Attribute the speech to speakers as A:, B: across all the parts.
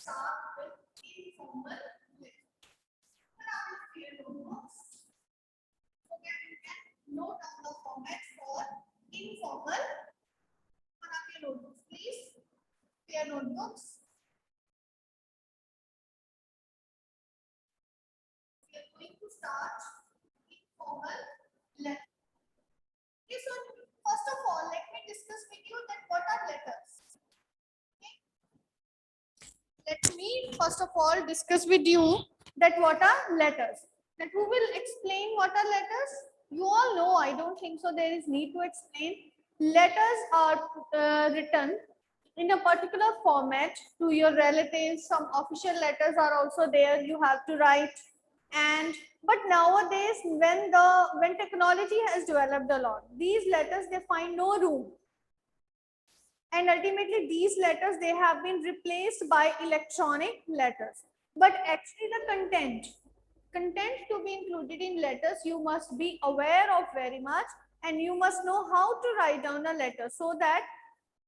A: start with informal letter. Okay, you can note down the format for informal. One of your notebooks, please. Your notebooks. We are going to start informal letter. Okay, so first of all, let me discuss with you that what are letters. Okay. Let me first of all discuss with you that what are letters. That who will explain what are letters? You all know. I don't think so. There is need to explain. Letters are written in a particular format to your relatives. Some official letters are also there. You have to write. And but nowadays, when technology has developed a lot, these letters they find no room, and ultimately these letters they have been replaced by electronic letters. But actually the content to be included in letters you must be aware of very much, and you must know how to write down a letter so that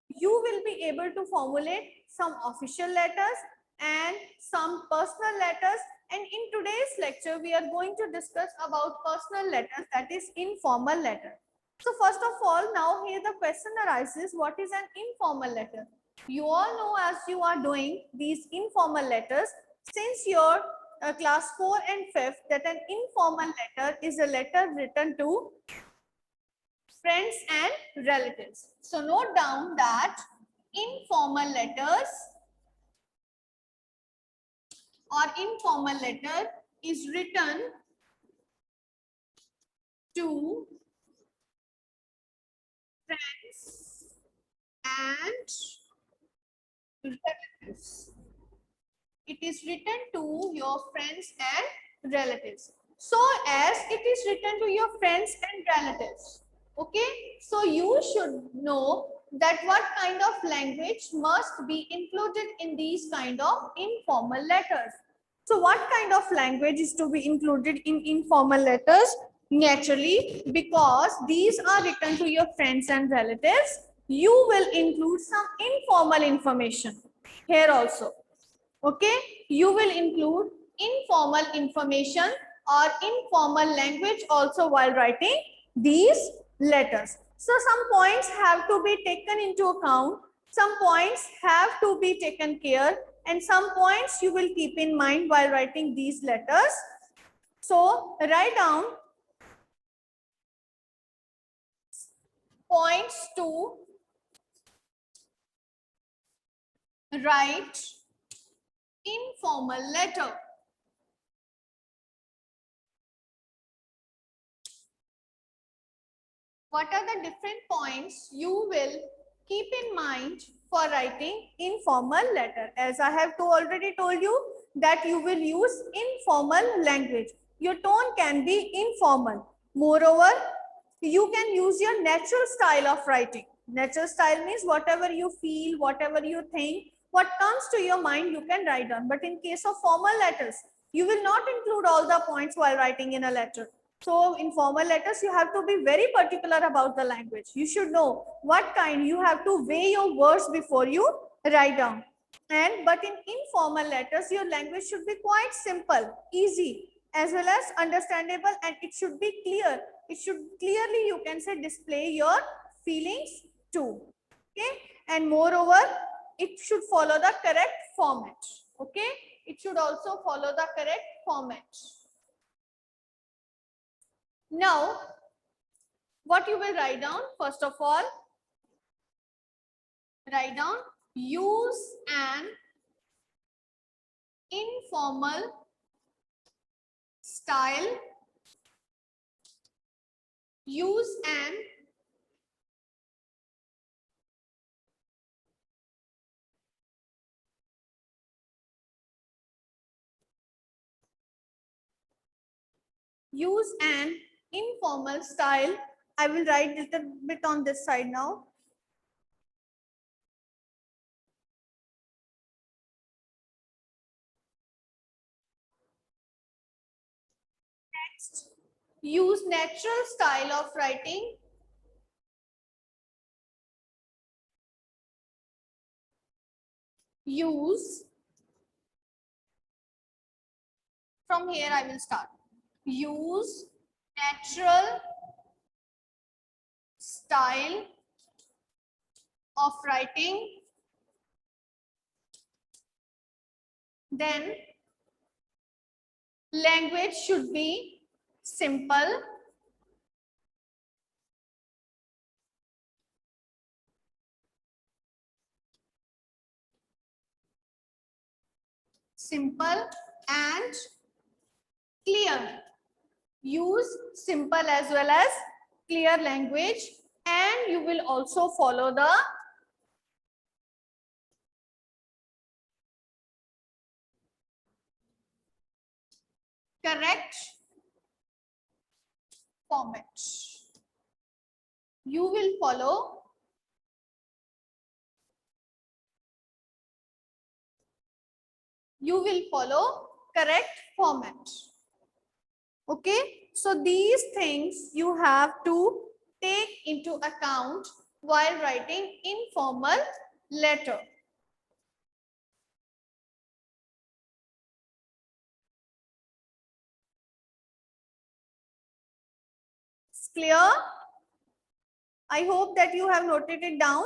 A: you will be able to formulate some official letters and some personal letters. And in today's lecture we are going to discuss about personal letters, that is informal letter. So first of all, now here the question arises, what is an informal letter? You all know, as you are doing these informal letters since your class 4 and 5th, that an informal letter is a letter written to friends and relatives. So note down that informal letters or informal letter is written to friends and relatives. It is written to your friends and relatives. So as it is written to your friends and relatives, okay, so you should know that what kind of language must be included in these kind of informal letters. So what kind of language is to be included in informal letters? Naturally, because these are written to your friends and relatives, you will include some informal information here also. Okay, you will include informal information or informal language also while writing these letters. So some points have to be taken into account, some points have to be taken care, and some points you will keep in mind while writing these letters. So write down points to write informal letter. What are the different points you will keep in mind for writing informal letter? As I have already told you that you will use informal language. Your tone can be informal. Moreover, you can use your natural style of writing. Natural style means whatever you feel, whatever you think, what comes to your mind you can write down. But in case of formal letters, you will not include all the points while writing in a letter. So in formal letters, you have to be very particular about the language. You should know what kind, you have to weigh your words before you write down. But in informal letters, your language should be quite simple, easy, as well as understandable, and it should be clear. It should clearly, you can say, display your feelings too. Okay, and moreover, it should follow the correct format. Okay, it should also follow the correct format. Now, what you will write down? First of all, write down use an informal style. Use an informal style. I will write a little bit on this side now. Next, use natural style of writing. Use from here I will start. Use natural style of writing. Then language should be simple. Simple and clear. Use simple as well as clear language, and you will also follow the correct format. You will follow correct format. Okay, so these things you have to take into account while writing informal letter. It's clear? I hope that you have noted it down.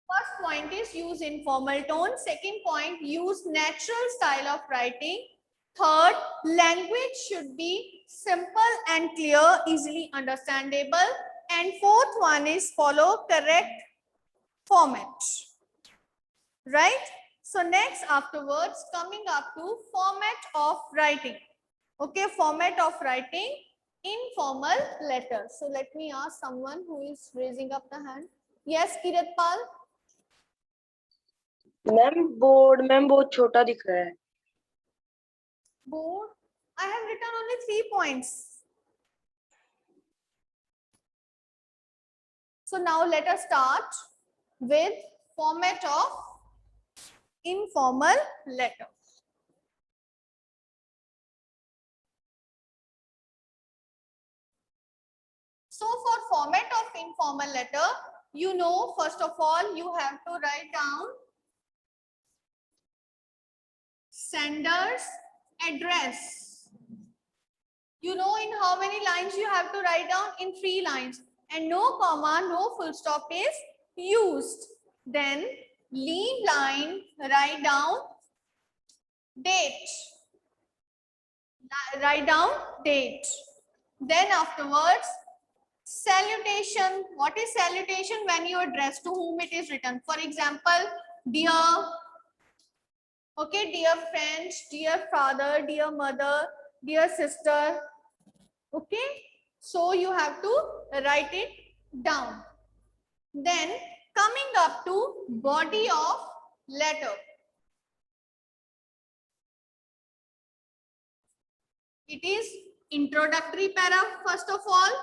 A: First point is use informal tone. Second point, use natural style of writing. Third, language should be simple and clear, easily understandable. And fourth one is follow correct format. Right? So next afterwards, coming up to format of writing. Okay, format of writing informal letters. So let me ask someone who is raising up the hand. Yes, Kiratpal.
B: Ma'am board ma'am बहुत छोटा दिख रहा है.
A: Board, I have written only 3 points. So now let us start with format of informal letter. So for format of informal letter, you know, first of all, you have to write down sender's address. You know in how many lines you have to write down? In 3 lines. And no comma, no full stop is used. Then leave line, write down date. Write down date. Then afterwards, salutation. What is salutation? When you address, to whom it is written. For example, dear, okay, dear friend, dear father, dear mother, dear sister. Okay, so you have to write it down. Then coming up to body of letter. It is introductory para first of all.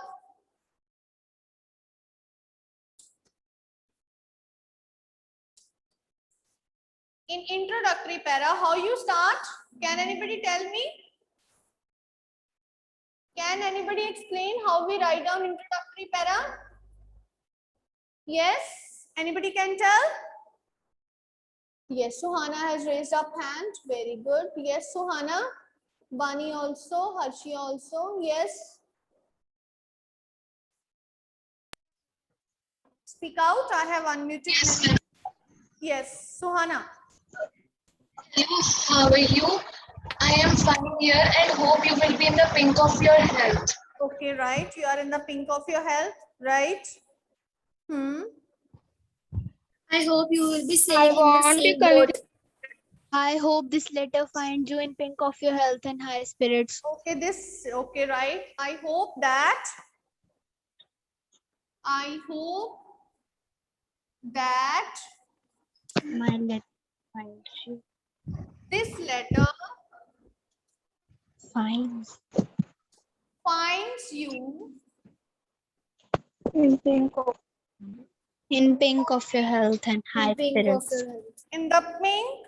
A: In introductory para, how you start? Can anybody tell me? Can anybody explain how we write down introductory para? Yes? Anybody can tell? Yes, Suhana has raised up hand. Very good. Yes, Suhana. Bani also. Harshi also. Yes. Speak out. I have unmuted.
C: Yes,
A: Yes, Suhana.
C: hello, how are you? I am fine here and hope you will be in the pink of your health.
A: Okay, right. You are in the pink of your health, right?
D: I hope you will be
E: I
D: safe in the
E: want to
D: same boat. I hope this letter finds you in pink of your health and high spirits.
A: Okay, okay, right. I hope that
E: My letter finds you.
A: this letter
E: Finds
A: finds you
E: in pink of your health and high
D: Pink of
E: spirits.
D: your health.
A: in the pink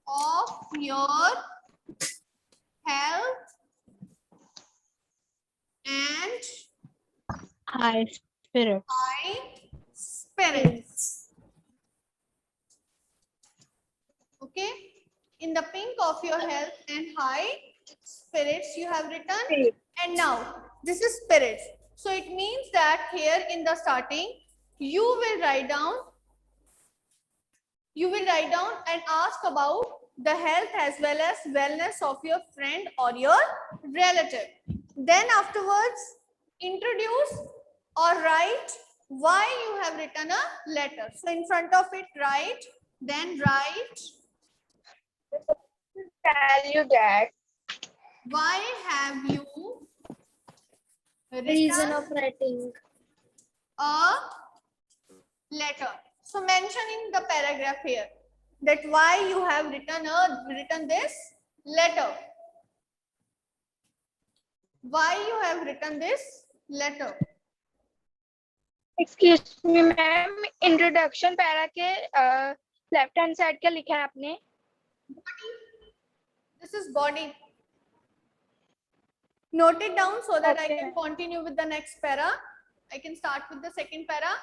A: of your health and
E: High spirits.
A: high spirits. Okay. In the pink of your health and high spirits, you have written.
B: Spirit.
A: And now this is spirits. So it means that here in the starting, you will write down and ask about the health as well as wellness of your friend or your relative. Then afterwards, introduce or write why you have written a letter. So in front of it, write, then write,
B: Tell you that.
A: why have you
E: Reason
A: written
E: of writing.
A: a letter? So mention in the paragraph here that why you have written this letter. Why you have written this letter?
B: Excuse me, ma'am. Introduction para के left hand side क्या लिखा है आपने?
A: This is body. Note it down so that I
B: Okay.
A: can continue with the next para. I can start with the second para.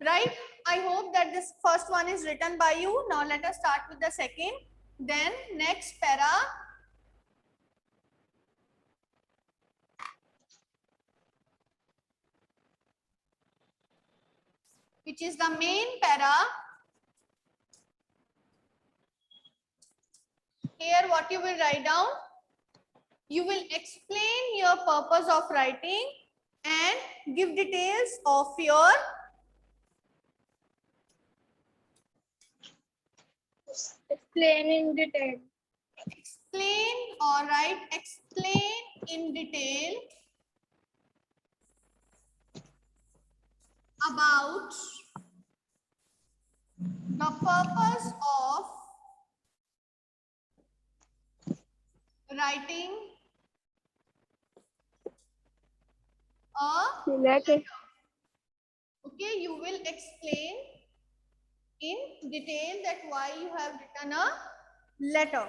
A: Right? I hope that this first one is written by you. Now let us start with the second. Then next para. Which is the main para. Here what you will write down? You will explain your purpose of writing and give details of your
B: Explain in detail.
A: explain or write explain in detail about the purpose of writing a letter. Okay, you will explain in detail that why you have written a letter.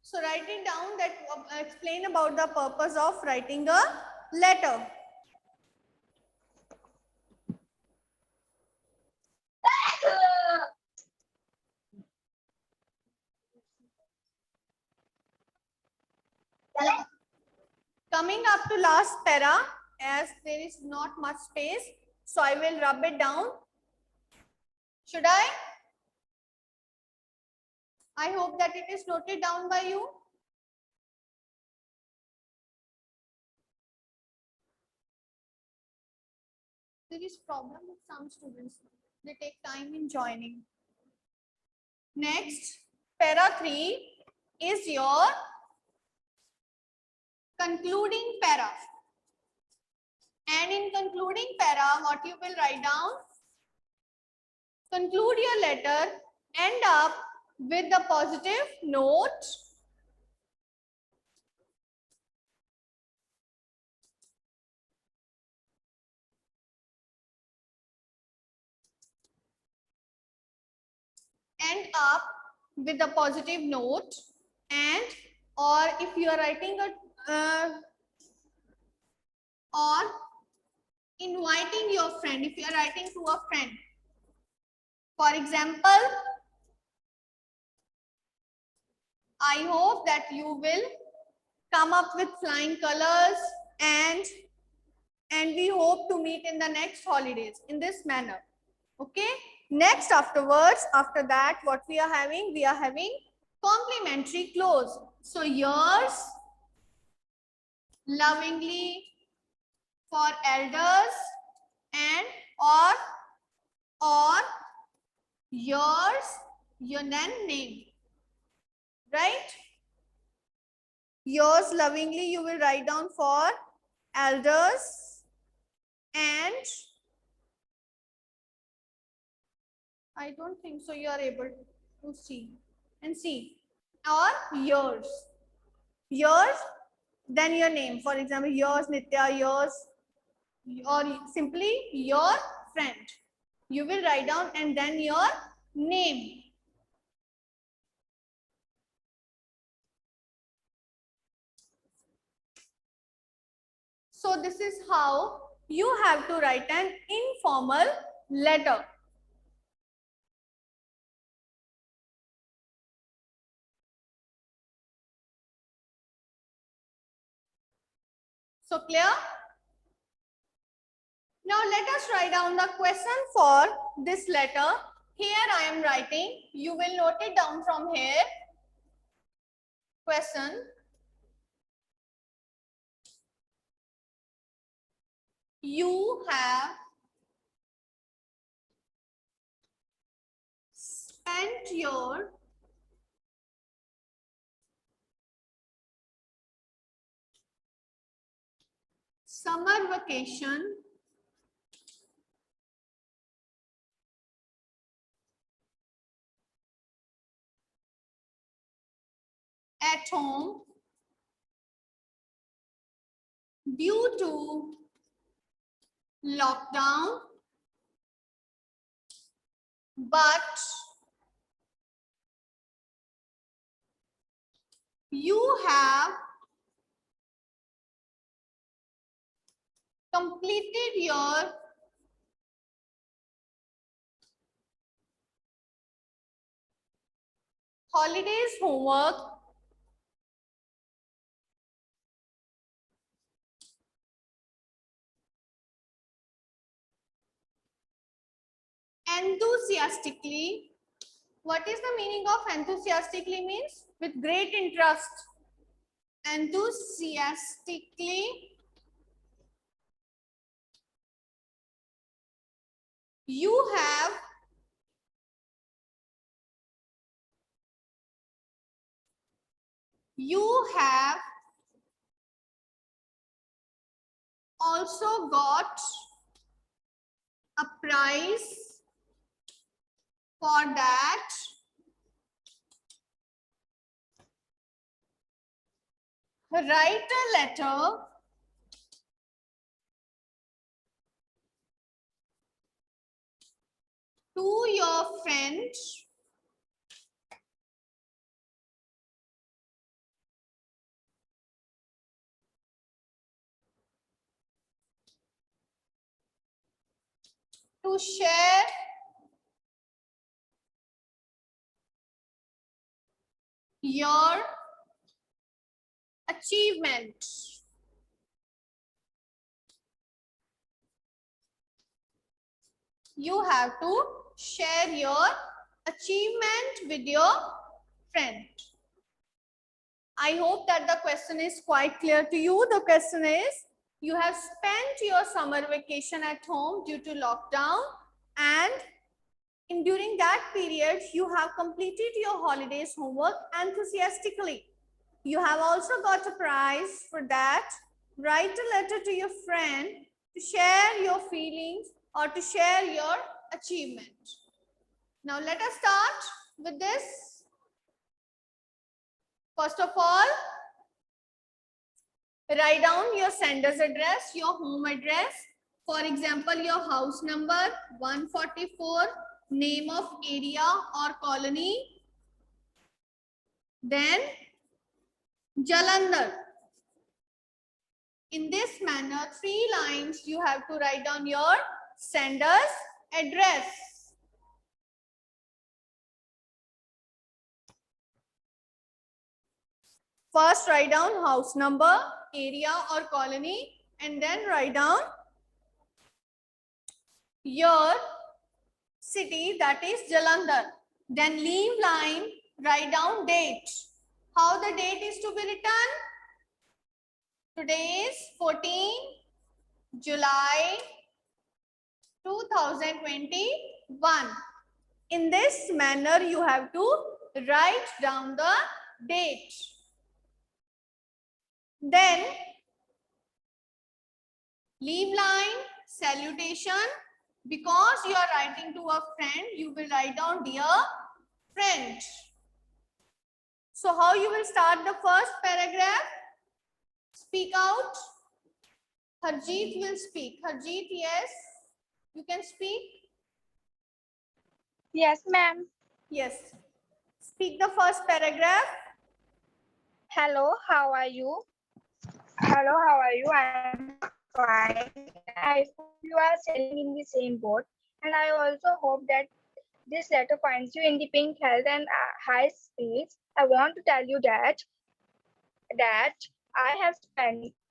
A: So write it down that explain about the purpose of writing a letter. Coming up to last para, as there is not much space, so I will rub it down. Should I? I hope that it is noted down by you. There is problem with some students. They take time in joining. Next, para 3 is your concluding para. And in concluding para, what you will write down? Conclude your letter, end up with the positive note. End up with a positive note, and or if you are writing a or inviting your friend, if you are writing to a friend, for example, I hope that you will come up with flying colors and we hope to meet in the next holidays in this manner. Okay. Next, afterwards, after that, what we are having? We are having complimentary close. So yours lovingly for elders and or yours, your then name, right? Yours lovingly you will write down for elders and I don't think so you are able to see and see or yours then your name. For example, yours, Nitya, yours, or simply your friend. You will write down and then your name. So this is how you have to write an informal letter. So clear? Now let us write down the question for this letter. Here I am writing. You will note it down from here. Question. You have spent your summer vacation at home due to lockdown, but you have completed your holidays homework enthusiastically. What is the meaning of enthusiastically? Means with great interest. Enthusiastically, you have also got a prize for that. Write a letter to your friend to share your achievement. You have to share your achievement with your friend. I hope that the question is quite clear to you. The question is, you have spent your summer vacation at home due to lockdown, and during that period, you have completed your holidays homework enthusiastically. You have also got a prize for that. Write a letter to your friend to share your feelings or to share your achievement. Now let us start with this. First of all, write down your sender's address, your home address. For example, your house number 144, name of area or colony. Then Jalandhar. In this manner, 3 lines you have to write down your sender's address. First write down house number, area or colony, and then write down your city, that is Jalandhar. Then leave line, write down date. How the date is to be written? Today is 14 July 2021. In this manner, you have to write down the date. Then leave line, salutation. Because you are writing to a friend, you will write down dear friend. So how you will start the first paragraph? Speak out. Harjeet will speak. Harjeet, yes, you can speak.
B: Yes, ma'am.
A: Yes. Speak the first paragraph.
B: Hello, how are you? Hello, how are you? I'm fine. I hope you are sailing in the same boat. And I also hope that this letter finds you in the pink health and high spirits. I want to tell you that I have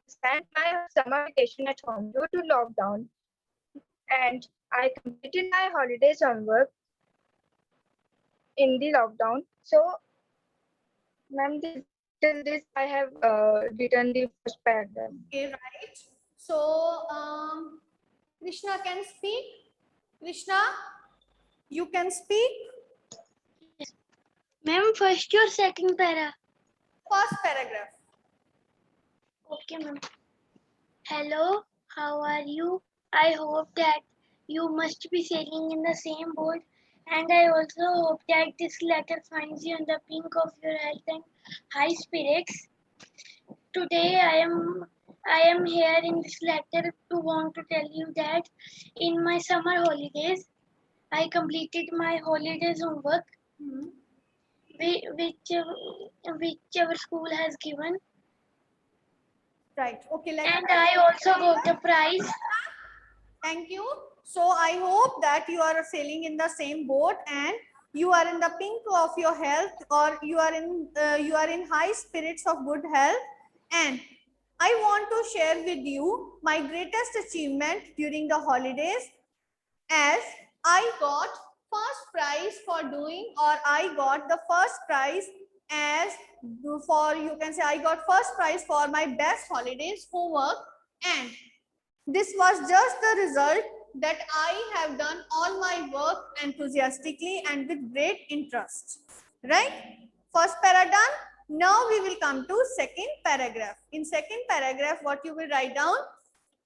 B: spent my summer vacation at home due to lockdown, and I completed my holidays homework in the lockdown. So, ma'am, till this I have written the first paragraph.
A: Okay, right. So, Krishna can speak. Krishna, you can speak.
E: Ma'am, first your second para.
A: First paragraph.
E: Okay, ma'am. Hello, how are you? I hope that you must be sailing in the same boat, and I also hope that this letter finds you in the pink of your health and high spirits. Today I am here in this letter to want to tell you that in my summer holidays I completed my holidays homework which our school has given,
A: Right. Okay, let
E: and I also got a prize.
A: Thank you. So I hope that you are sailing in the same boat and you are in the pink of your health, or you are in high spirits of good health. And I want to share with you my greatest achievement during the holidays, as I got first prize for doing, or I got the first prize as for, you can say, I got first prize for my best holidays homework. And this was just the result that I have done all my work enthusiastically and with great interest. Right? First para done. Now we will come to second paragraph. In second paragraph, what you will write down?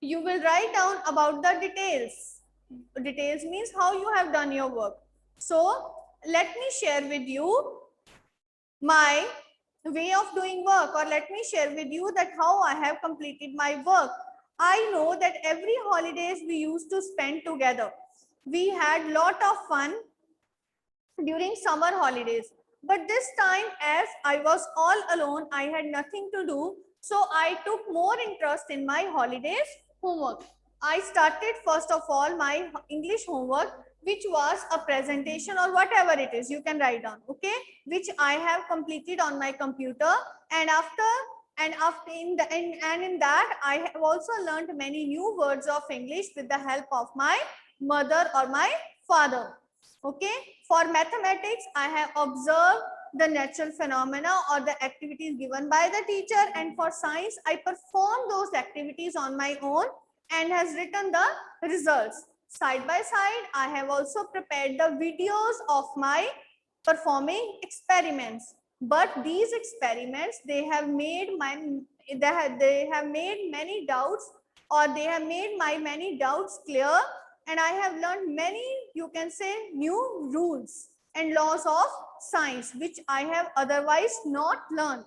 A: You will write down about the details. Details means how you have done your work. So let me share with you my way of doing work, or let me share with you that how I have completed my work. I know that every holidays we used to spend together. We had lot of fun during summer holidays. But this time, as I was all alone, I had nothing to do. So I took more interest in my holidays homework. I started first of all my English homework, which was a presentation or whatever it is, you can write down, okay, which I have completed on my computer. And in that I have also learned many new words of English with the help of my mother or my father. Okay, for mathematics, I have observed the natural phenomena or the activities given by the teacher, and for science, I perform those activities on my own and has written the results. Side by side, I have also prepared the videos of my performing experiments. But these experiments, they have made many doubts, or they have made my many doubts clear, and I have learned many, you can say, new rules and laws of science, which I have otherwise not learned.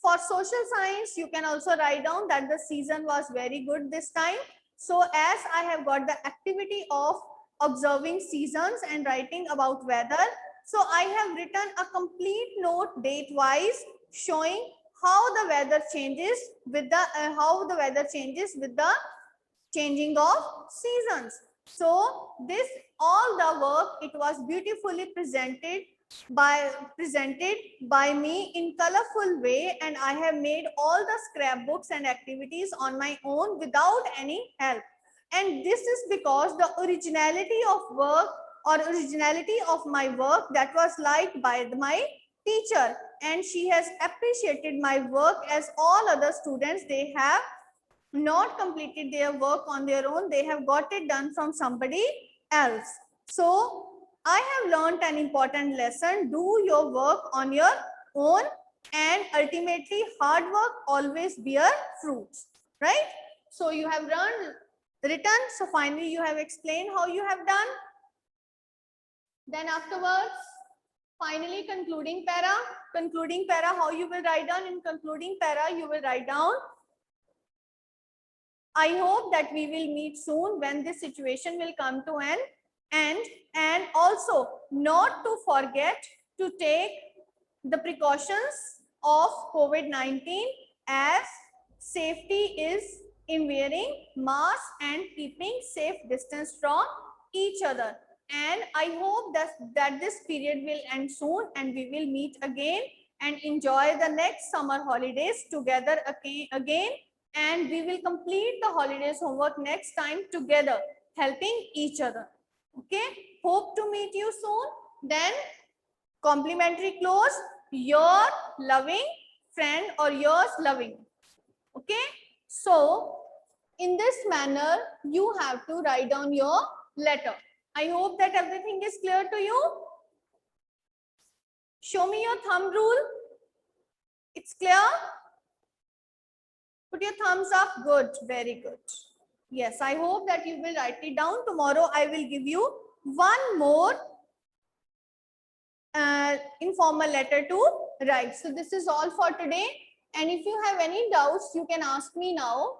A: For social science, you can also write down that the season was very good this time. So as I have got the activity of observing seasons and writing about weather, so I have written a complete note date wise showing how the weather changes with the changing of seasons. So this all the work, it was beautifully presented by me in colorful way, and I have made all the scrapbooks and activities on my own without any help. And this is because the originality of work, or originality of my work, that was liked by my teacher, and she has appreciated my work, as all other students, they have not completed their work on their own, they have got it done from somebody else. So I have learned an important lesson: do your work on your own, and ultimately hard work always bear fruits, right? So you have written, so finally you have explained how you have done. Then afterwards, Finally, concluding para. Concluding para, how you will write down? In concluding para, you will write down, I hope that we will meet soon when this situation will come to an end, and also not to forget to take the precautions of COVID-19, as safety is in wearing mask and keeping safe distance from each other. And I hope that this period will end soon and we will meet again and enjoy the next summer holidays together again, and we will complete the holidays homework next time together, helping each other. Okay, hope to meet you soon. Then complimentary close, your loving friend or yours loving. Okay, so in this manner you have to write down your letter. I hope that everything is clear to you. Show me your thumb rule. It's clear? Put your thumbs up. Good, very good. Yes, I hope that you will write it down. Tomorrow I will give you one more informal letter to write. So this is all for today. And if you have any doubts, you can ask me now.